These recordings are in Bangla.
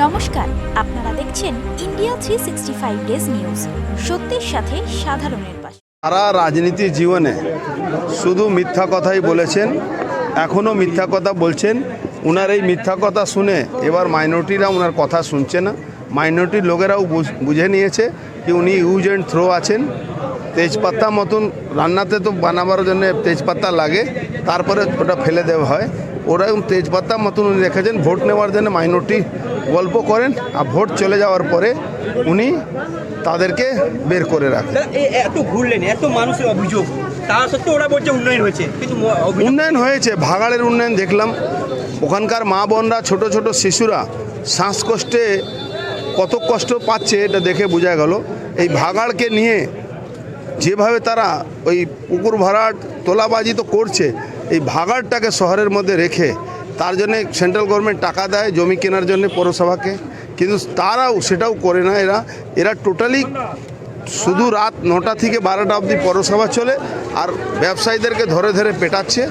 নমস্কার, আপনারা দেখছেন ইন্ডিয়া 365 ডেজ নিউজ। সত্যের সাথে সাধারণের পাশে। সারা রাজনীতি জীবনে শুধু মিথ্যা কথাই বলেছেন, এখনও মিথ্যা কথা বলছেন। উনার এই মিথ্যা কথা শুনে এবার মাইনরিটিরা উনার কথা শুনছে না। মাইনরিটির লোকেরাও বুঝে নিয়েছে যে উনি ইউজ অ্যান্ড থ্রো আছেন। তেজপাতা মতন রান্নাতে তো বানাবার জন্য তেজপাতা লাগে, তারপরে ওটা ফেলে দেওয়া হয়। ওরকম তেজপাতা মতন উনি রেখেছেন ভোট নেওয়ার জন্য। মাইনরিটি গল্প করেন আর ভোট চলে যাওয়ার পরে উনি তাদেরকে বের করে রাখেন। এত ঘুরলেন, এত মানুষের অভিযোগ, তা সত্ত্বেও ওরা বলছে উন্নয়ন হয়েছে, কিন্তু উন্নয়ন হয়েছে, ভাগাড়ের উন্নয়ন দেখলাম। ওখানকার মা বোনরা, ছোট ছোট শিশুরা শ্বাসকষ্টে কত কষ্ট পাচ্ছে এটা দেখে বোঝা গেল। এই ভাগাড়কে নিয়ে যেভাবে তারা ওই পুকুর ভরাট তোলাবাজি তো করছে, এই ভাগাড়টাকে শহরের মধ্যে রেখে তার জন্যে সেন্ট্রাল গভর্নমেন্ট টাকা দেয় জমি কেনার জন্য পৌরসভাকে, কিন্তু তারাও সেটাও করে না। এরা টোটালি শুধু রাত 9টা থেকে 12টা অবধি পৌরসভা চলে, আর ব্যবসায়ীদেরকে ধরে ধরে পেটাচ্ছে,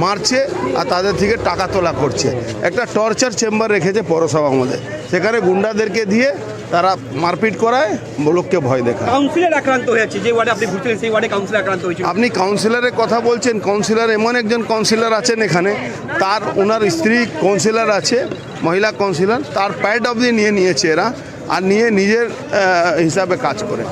মারছে, আর তাদের থেকে টাকা তোলা করছে। একটা টর্চার চেম্বার রেখেছে পৌরসভার মধ্যে, সেখানে গুন্ডাদেরকে দিয়ে তারা মারপিট করায়, লোককে ভয় দেখায়। কাউন্সিলর আক্রান্ত হয়েছে, যে ওয়ার্ডে আপনি ঘুরছিলেন সেই ওয়ার্ডে কাউন্সিলর আক্রান্ত হয়েছে। আপনি কাউন্সিলরের কথা বলছেন, কাউন্সিলর এমন একজন কাউন্সিলর আছেন এখানে, তার ওনার স্ত্রী কাউন্সিলর আছে, মহিলা কাউন্সিলর, তার প্যাড অবধি নিয়ে নিয়েছে এরা, আর নিয়ে নিজের হিসাবে কাজ করে।